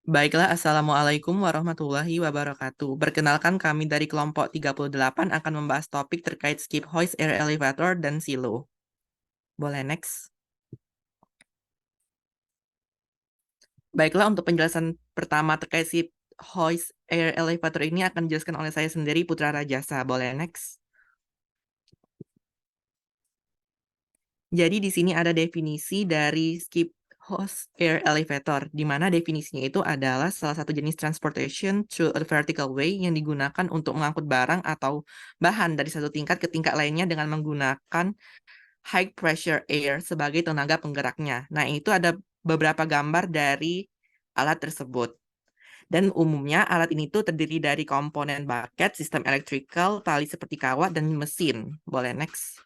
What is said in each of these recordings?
Baiklah, Assalamualaikum warahmatullahi wabarakatuh. Perkenalkan kami dari kelompok 38 akan membahas topik terkait skip hoist, air elevator, dan silo. Boleh next. Baiklah, untuk penjelasan pertama terkait skip hoist, air elevator ini akan dijelaskan oleh saya sendiri, Putra Rajasa. Boleh next. Jadi di sini ada definisi dari skip hoist air elevator, di mana definisinya itu adalah salah satu jenis transportation through a vertical way yang digunakan untuk mengangkut barang atau bahan dari satu tingkat ke tingkat lainnya dengan menggunakan high pressure air sebagai tenaga penggeraknya. Nah, itu ada beberapa gambar dari alat tersebut. Dan umumnya alat ini tuh terdiri dari komponen bucket, sistem electrical, tali seperti kawat, dan mesin. Boleh next.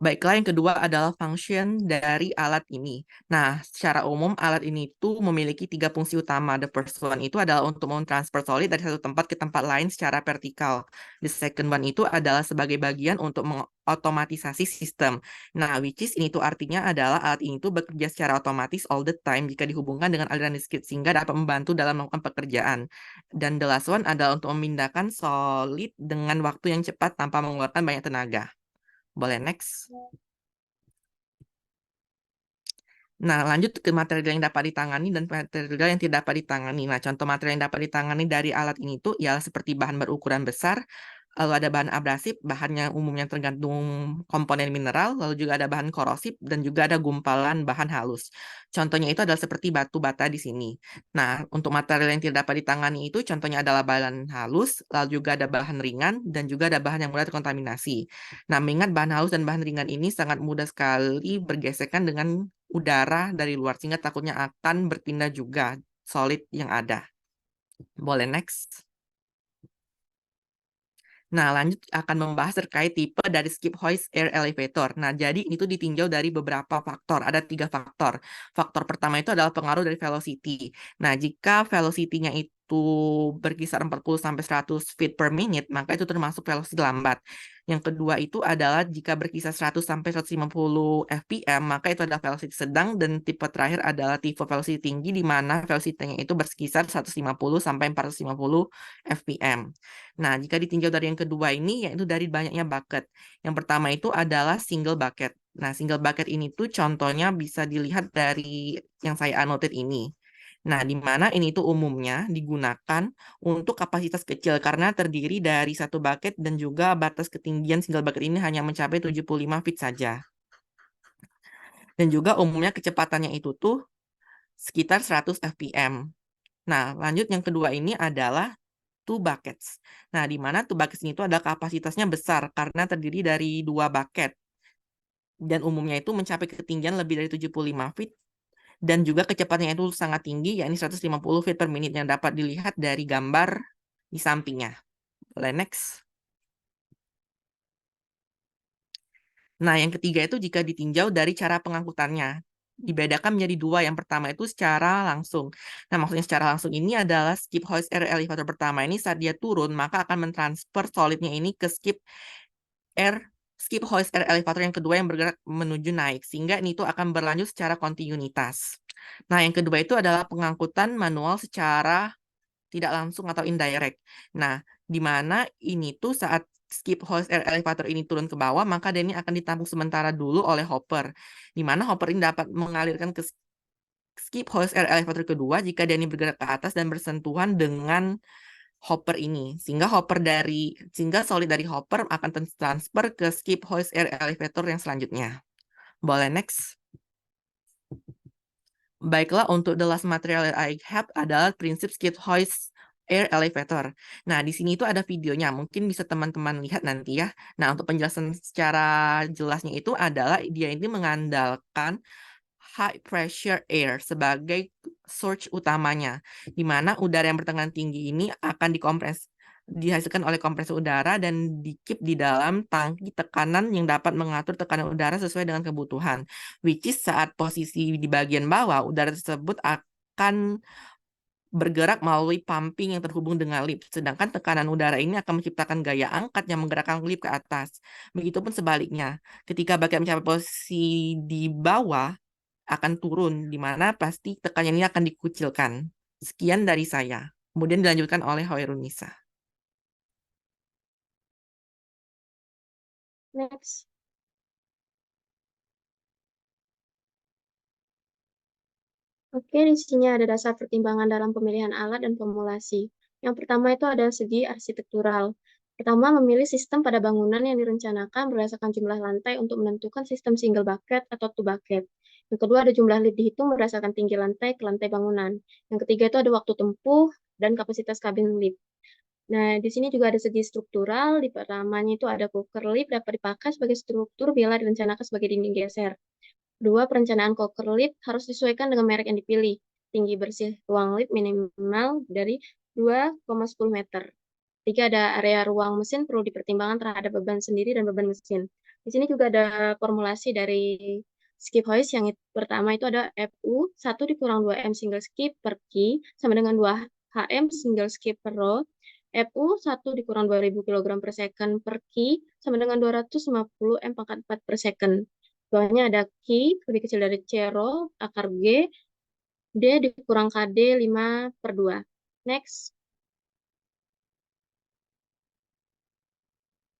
Baiklah, yang kedua adalah function dari alat ini. Nah, secara umum alat ini tuh memiliki tiga fungsi utama. The first one itu adalah untuk mentransfer solid dari satu tempat ke tempat lain secara vertikal. The second one itu adalah sebagai bagian untuk mengotomatisasi sistem. Nah, which is ini tuh artinya adalah alat ini tuh bekerja secara otomatis all the time jika dihubungkan dengan aliran listrik sehingga dapat membantu dalam melakukan pekerjaan. Dan the last one adalah untuk memindahkan solid dengan waktu yang cepat tanpa mengeluarkan banyak tenaga. Boleh next. Nah, lanjut ke material yang dapat ditangani dan material yang tidak dapat ditangani. Nah, contoh material yang dapat ditangani dari alat ini tuh ialah seperti bahan berukuran besar, lalu ada bahan abrasif, bahannya umumnya tergantung komponen mineral, lalu juga ada bahan korosif, dan juga ada gumpalan bahan halus. Contohnya itu adalah seperti batu bata di sini. Nah, untuk material yang tidak dapat ditangani itu contohnya adalah bahan halus, lalu juga ada bahan ringan, dan juga ada bahan yang mudah terkontaminasi. Nah, mengingat bahan halus dan bahan ringan ini sangat mudah sekali bergesekan dengan udara dari luar, sehingga takutnya akan berpindah juga solid yang ada. Boleh next. Nah, lanjut akan membahas terkait tipe dari skip hoist air elevator. Nah, jadi itu ditinjau dari beberapa faktor. Ada tiga faktor. Faktor pertama itu adalah pengaruh dari velocity. Nah, jika velocity-nya itu berkisar 40 sampai 100 feet per minute, maka itu termasuk velocity lambat. Yang kedua itu adalah jika berkisar 100 sampai 150 fpm, maka itu adalah velocity sedang, dan tipe terakhir adalah tipe velocity tinggi di mana velocity-nya itu berkisar 150 sampai 450 fpm. Nah, jika ditinjau dari yang kedua ini, yaitu dari banyaknya bucket. Yang pertama itu adalah single bucket. Nah, single bucket ini tuh contohnya bisa dilihat dari yang saya anotate ini. Nah, di mana ini tuh umumnya digunakan untuk kapasitas kecil karena terdiri dari satu bucket dan juga batas ketinggian single bucket ini hanya mencapai 75 feet saja. Dan juga umumnya kecepatannya itu tuh sekitar 100 fpm. Nah, lanjut yang kedua ini adalah two buckets. Nah, di mana two buckets itu ada kapasitasnya besar karena terdiri dari dua bucket. Dan umumnya itu mencapai ketinggian lebih dari 75 feet. Dan juga kecepatannya itu sangat tinggi, yakni 150 feet per menit yang dapat dilihat dari gambar di sampingnya. Boleh next. Nah, yang ketiga itu jika ditinjau dari cara pengangkutannya. Dibedakan menjadi dua. Yang pertama itu secara langsung. Nah, maksudnya secara langsung ini adalah skip hoist air elevator pertama ini saat dia turun, maka akan mentransfer solidnya ini ke skip hoist air elevator yang kedua yang bergerak menuju naik, sehingga ini tuh akan berlanjut secara kontinuitas. Nah, yang kedua itu adalah pengangkutan manual secara tidak langsung atau indirect. Nah, di mana ini tuh saat skip hoist air elevator ini turun ke bawah, maka dia ini akan ditampung sementara dulu oleh hopper, di mana hopper ini dapat mengalirkan ke skip hoist air elevator kedua jika dia ini bergerak ke atas dan bersentuhan dengan hopper ini, sehingga solid dari hopper akan transfer ke skip hoist air elevator yang selanjutnya. Boleh next. Baiklah, untuk the last material that I have adalah prinsip skip hoist air elevator. Nah, di sini itu ada videonya, mungkin bisa teman-teman lihat nanti ya. Nah, untuk penjelasan secara jelasnya itu adalah dia ini mengandalkan high pressure air sebagai source utamanya, di mana udara yang bertekanan tinggi ini akan dihasilkan oleh kompresi udara dan dikip di dalam tangki tekanan yang dapat mengatur tekanan udara sesuai dengan kebutuhan. Which is saat posisi di bagian bawah, udara tersebut akan bergerak melalui pumping yang terhubung dengan lift. Sedangkan tekanan udara ini akan menciptakan gaya angkat yang menggerakkan lift ke atas. Begitupun sebaliknya, ketika bucket mencapai posisi di bawah, akan turun, di mana pasti tekanannya ini akan dikucilkan. Sekian dari saya. Kemudian dilanjutkan oleh Hoirunisa. Next. Oke, di sini ada dasar pertimbangan dalam pemilihan alat dan formulasi. Yang pertama itu ada segi arsitektural. Pertama, memilih sistem pada bangunan yang direncanakan berdasarkan jumlah lantai untuk menentukan sistem single bucket atau two bucket. Yang kedua, ada jumlah lift dihitung berdasarkan tinggi lantai ke lantai bangunan. Yang ketiga itu ada waktu tempuh dan kapasitas kabin lift. Nah, di sini juga ada segi struktural. Di pertamanya itu ada coker lift dapat dipakai sebagai struktur bila direncanakan sebagai dinding geser. Dua, perencanaan coker lift harus disesuaikan dengan merek yang dipilih. Tinggi bersih ruang lift minimal dari 2,10 meter. Tiga, ada area ruang mesin perlu dipertimbangkan terhadap beban sendiri dan beban mesin. Di sini juga ada formulasi dari skip hoist. Yang pertama itu ada FU 1 dikurang 2M single skip per key sama dengan 2 HM single skip per row. FU 1 dikurang 2000 kg per second per key sama dengan 250 M pangkat 4 per second. Bawahnya ada key lebih kecil dari C row akar G, D dikurang KD 5 per 2. Next.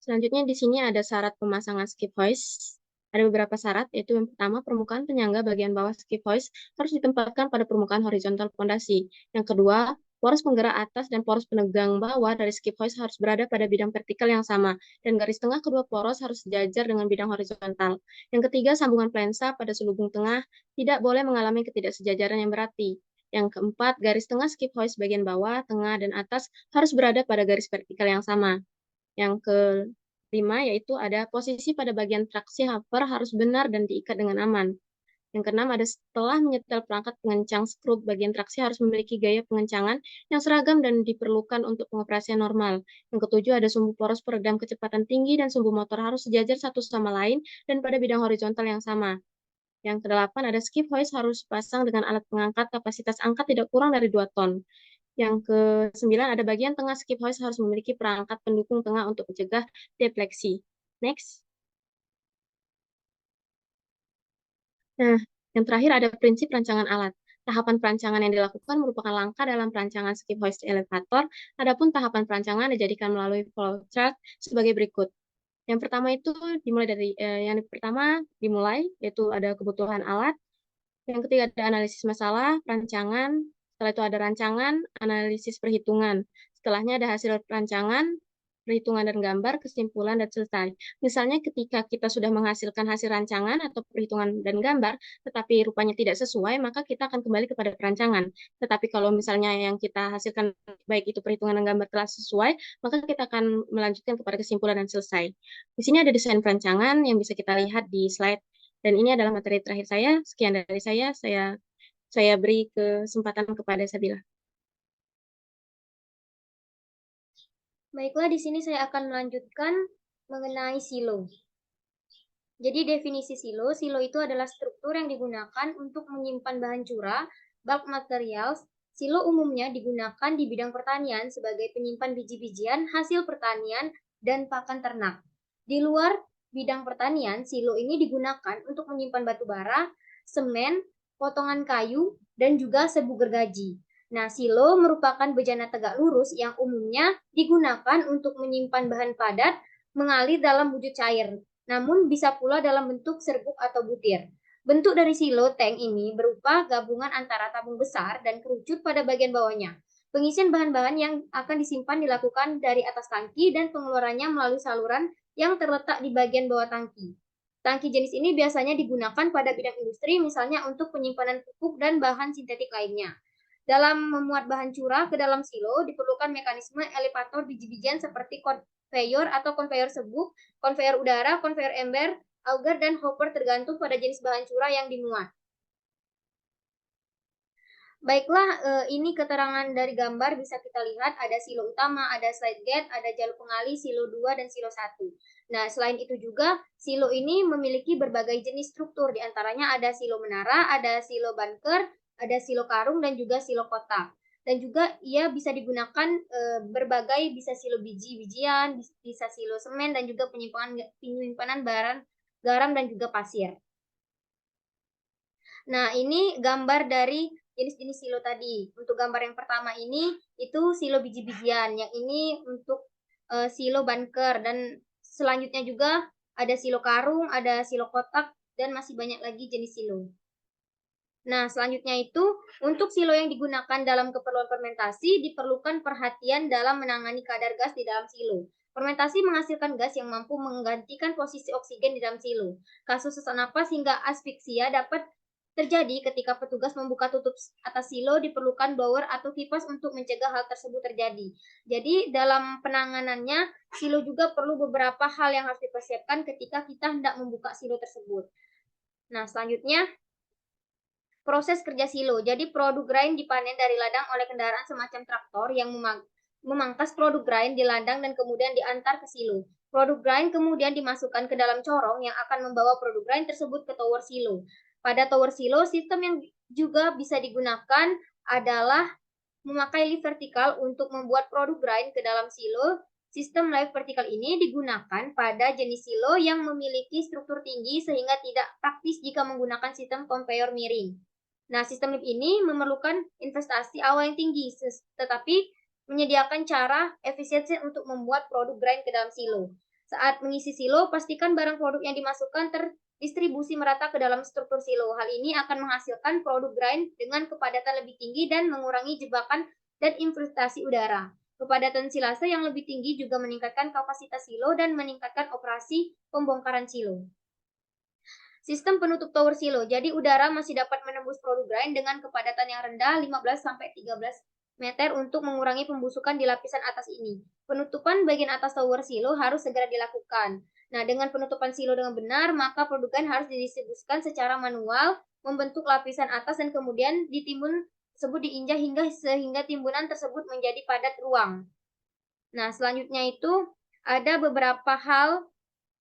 Selanjutnya di sini ada syarat pemasangan skip hoist. Ada beberapa syarat, yaitu yang pertama, permukaan penyangga bagian bawah skip hoist harus ditempatkan pada permukaan horizontal fondasi. Yang kedua, poros penggerak atas dan poros penegang bawah dari skip hoist harus berada pada bidang vertikal yang sama, dan garis tengah kedua poros harus sejajar dengan bidang horizontal. Yang ketiga, sambungan plensa pada selubung tengah tidak boleh mengalami ketidaksejajaran yang berarti. Yang keempat, garis tengah skip hoist bagian bawah, tengah, dan atas harus berada pada garis vertikal yang sama. Yang kelima yaitu ada posisi pada bagian traksi hover harus benar dan diikat dengan aman. Yang keenam ada setelah menyetel perangkat pengencang skrup, bagian traksi harus memiliki gaya pengencangan yang seragam dan diperlukan untuk pengoperasian normal. Yang ketujuh ada sumbu poros peredam kecepatan tinggi dan sumbu motor harus sejajar satu sama lain dan pada bidang horizontal yang sama. Yang kedelapan ada skip hoist harus pasang dengan alat pengangkat kapasitas angkat tidak kurang dari 2 ton. Yang ke-9 ada bagian tengah skip hoist harus memiliki perangkat pendukung tengah untuk mencegah defleksi. Next. Nah, yang terakhir ada prinsip rancangan alat. Tahapan perancangan yang dilakukan merupakan langkah dalam perancangan skip hoist elevator. Adapun tahapan perancangan dijadikan melalui flowchart sebagai berikut. Yang pertama itu dimulai dari yaitu ada kebutuhan alat. Yang ketiga ada analisis masalah, rancangan. Setelah itu ada rancangan, analisis perhitungan. Setelahnya ada hasil rancangan, perhitungan dan gambar, kesimpulan, dan selesai. Misalnya ketika kita sudah menghasilkan hasil rancangan atau perhitungan dan gambar, tetapi rupanya tidak sesuai, maka kita akan kembali kepada perancangan. Tetapi kalau misalnya yang kita hasilkan, baik itu perhitungan dan gambar telah sesuai, maka kita akan melanjutkan kepada kesimpulan dan selesai. Di sini ada desain perancangan yang bisa kita lihat di slide. Dan ini adalah materi terakhir saya. Sekian dari saya beri kesempatan kepada Sabila. Baiklah, di sini saya akan melanjutkan mengenai silo. Jadi definisi silo itu adalah struktur yang digunakan untuk menyimpan bahan curah, bulk materials. Silo umumnya digunakan di bidang pertanian sebagai penyimpan biji-bijian, hasil pertanian, dan pakan ternak. Di luar bidang pertanian, silo ini digunakan untuk menyimpan batu bara, semen, potongan kayu, dan juga sebu gergaji. Nah, silo merupakan bejana tegak lurus yang umumnya digunakan untuk menyimpan bahan padat mengalir dalam wujud cair, namun bisa pula dalam bentuk serbuk atau butir. Bentuk dari silo tank ini berupa gabungan antara tabung besar dan kerucut pada bagian bawahnya. Pengisian bahan-bahan yang akan disimpan dilakukan dari atas tangki dan pengeluarannya melalui saluran yang terletak di bagian bawah tangki. Tangki jenis ini biasanya digunakan pada bidang industri, misalnya untuk penyimpanan pupuk dan bahan sintetik lainnya. Dalam memuat bahan curah ke dalam silo, diperlukan mekanisme elevator biji-bijian seperti konveyor atau konveyor sebuk, konveyor udara, konveyor ember, auger, dan hopper tergantung pada jenis bahan curah yang dimuat. Baiklah, ini keterangan dari gambar bisa kita lihat ada silo utama, ada slide gate, ada jalur pengalih, silo 2, dan silo 1. Nah, selain itu juga silo ini memiliki berbagai jenis struktur, diantaranya ada silo menara, ada silo bunker, ada silo karung, dan juga silo kotak. Dan juga ia bisa digunakan berbagai, bisa silo biji-bijian, bisa silo semen, dan juga penyimpanan barang garam dan juga pasir. Nah, ini gambar dari jenis-jenis silo tadi. Untuk gambar yang pertama ini itu silo biji-bijian, yang ini untuk silo bunker, dan selanjutnya juga ada silo karung, ada silo kotak, dan masih banyak lagi jenis silo. Nah, selanjutnya itu untuk silo yang digunakan dalam keperluan fermentasi diperlukan perhatian dalam menangani kadar gas di dalam silo. Fermentasi menghasilkan gas yang mampu menggantikan posisi oksigen di dalam silo. Kasus sesak napas hingga asfiksia dapat terjadi ketika petugas membuka tutup atas silo, diperlukan blower atau kipas untuk mencegah hal tersebut terjadi. Jadi dalam penanganannya, silo juga perlu beberapa hal yang harus dipersiapkan ketika kita hendak membuka silo tersebut. Nah, selanjutnya proses kerja silo. Jadi produk grain dipanen dari ladang oleh kendaraan semacam traktor yang memangkas produk grain di ladang dan kemudian diantar ke silo. Produk grain kemudian dimasukkan ke dalam corong yang akan membawa produk grain tersebut ke tower silo. Pada tower silo, sistem yang juga bisa digunakan adalah memakai lift vertikal untuk membuat produk grain ke dalam silo. Sistem lift vertikal ini digunakan pada jenis silo yang memiliki struktur tinggi sehingga tidak praktis jika menggunakan sistem conveyor miring. Nah, sistem lift ini memerlukan investasi awal yang tinggi, tetapi menyediakan cara efisiensi untuk membuat produk grain ke dalam silo. Saat mengisi silo, pastikan barang produk yang dimasukkan terdistribusi merata ke dalam struktur silo. Hal ini akan menghasilkan produk grain dengan kepadatan lebih tinggi dan mengurangi jebakan dan infiltrasi udara. Kepadatan silase yang lebih tinggi juga meningkatkan kapasitas silo dan meningkatkan operasi pembongkaran silo. Sistem penutup tower silo. Jadi udara masih dapat menembus produk grain dengan kepadatan yang rendah 15-13 meter untuk mengurangi pembusukan di lapisan atas ini. Penutupan bagian atas tower silo harus segera dilakukan. Nah, dengan penutupan silo dengan benar, maka produk grain harus didistribusikan secara manual, membentuk lapisan atas dan kemudian ditimbun tersebut diinjak sehingga timbunan tersebut menjadi padat ruang. Nah, selanjutnya itu ada beberapa hal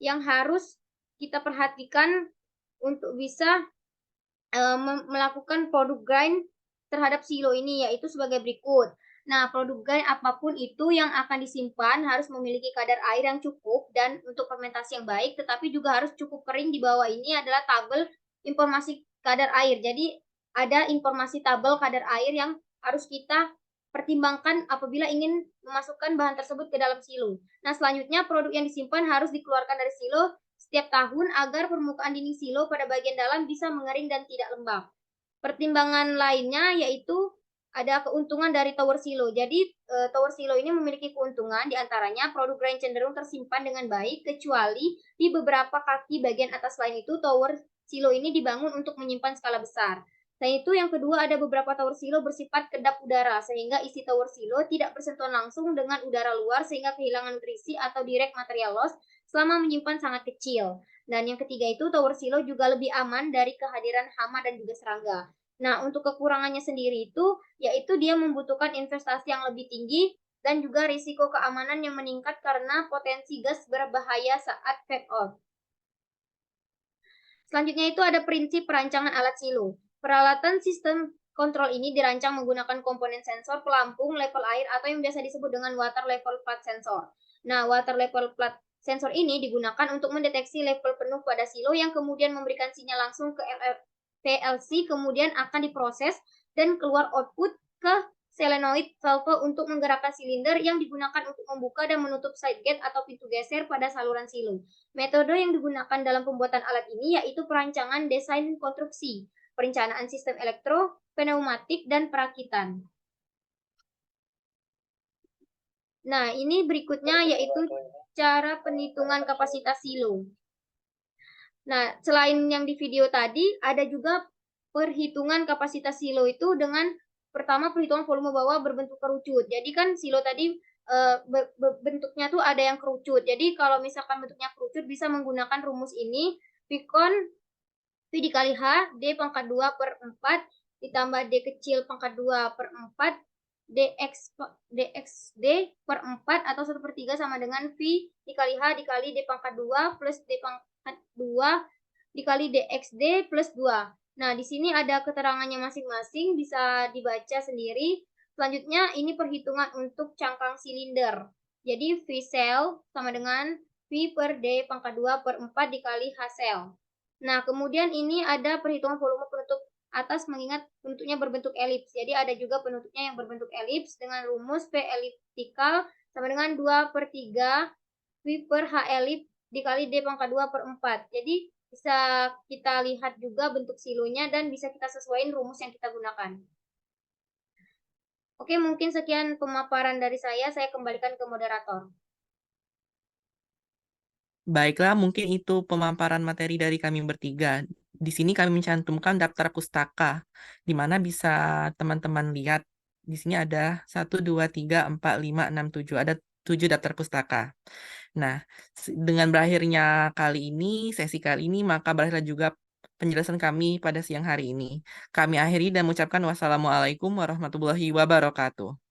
yang harus kita perhatikan untuk bisa melakukan produk grain terhadap silo ini, yaitu sebagai berikut. Nah, produk grain apapun itu yang akan disimpan harus memiliki kadar air yang cukup dan untuk fermentasi yang baik, tetapi juga harus cukup kering. Di bawah ini adalah tabel informasi kadar air. Jadi ada informasi tabel kadar air yang harus kita pertimbangkan apabila ingin memasukkan bahan tersebut ke dalam silo. Nah, selanjutnya produk yang disimpan harus dikeluarkan dari silo setiap tahun agar permukaan dinding silo pada bagian dalam bisa mengering dan tidak lembab. Pertimbangan lainnya yaitu ada keuntungan dari tower silo. Jadi tower silo ini memiliki keuntungan, diantaranya produk grain cenderung tersimpan dengan baik kecuali di beberapa kaki bagian atas. Lain itu tower silo ini dibangun untuk menyimpan skala besar. Selain itu, yang kedua, ada beberapa tower silo bersifat kedap udara, sehingga isi tower silo tidak bersentuhan langsung dengan udara luar, sehingga kehilangan nutrisi atau direct material loss selama menyimpan sangat kecil. Dan yang ketiga itu, tower silo juga lebih aman dari kehadiran hama dan juga serangga. Nah, untuk kekurangannya sendiri itu, yaitu dia membutuhkan investasi yang lebih tinggi dan juga risiko keamanan yang meningkat karena potensi gas berbahaya saat fade off. Selanjutnya itu ada prinsip perancangan alat silo. Peralatan sistem kontrol ini dirancang menggunakan komponen sensor, pelampung, level air, atau yang biasa disebut dengan water level flood sensor. Nah, water level flood sensor ini digunakan untuk mendeteksi level penuh pada silo yang kemudian memberikan sinyal langsung ke PLC, kemudian akan diproses dan keluar output ke solenoid valve untuk menggerakkan silinder yang digunakan untuk membuka dan menutup side gate atau pintu geser pada saluran silo. Metode yang digunakan dalam pembuatan alat ini yaitu perancangan desain konstruksi, perencanaan sistem elektro, pneumatik, dan perakitan. Nah, ini berikutnya yaitu cara perhitungan kapasitas silo. Nah, selain yang di video tadi, ada juga perhitungan kapasitas silo itu dengan pertama perhitungan volume bawah berbentuk kerucut. Jadi kan silo tadi bentuknya tuh ada yang kerucut. Jadi kalau misalkan bentuknya kerucut bisa menggunakan rumus ini, Pikon V dikali H, D pangkat 2 per 4, ditambah D kecil pangkat 2 per 4, dxd per 4 atau 1/3 sama dengan V dikali H dikali D pangkat 2 plus D pangkat 2 dikali dxd plus 2. Nah, di sini ada keterangannya masing-masing, bisa dibaca sendiri. Selanjutnya, ini perhitungan untuk cangkang silinder. Jadi, V cell sama dengan V per D pangkat 2 per 4 dikali H cell. Nah, kemudian ini ada perhitungan volume penutup atas mengingat bentuknya berbentuk elips. Jadi ada juga penutupnya yang berbentuk elips dengan rumus P eliptikal sama dengan 2/3 V per H elip dikali D pangkat 2/4. Jadi bisa kita lihat juga bentuk silonya dan bisa kita sesuaikan rumus yang kita gunakan. Oke, mungkin sekian pemaparan dari saya kembalikan ke moderator. Baiklah, mungkin itu pemaparan materi dari kami bertiga. Di sini kami mencantumkan daftar pustaka, di mana bisa teman-teman lihat. Di sini ada 1, 2, 3, 4, 5, 6, 7. Ada 7 daftar pustaka. Nah, dengan berakhirnya sesi kali ini, maka berakhirlah juga penjelasan kami pada siang hari ini. Kami akhiri dan mengucapkan wassalamualaikum warahmatullahi wabarakatuh.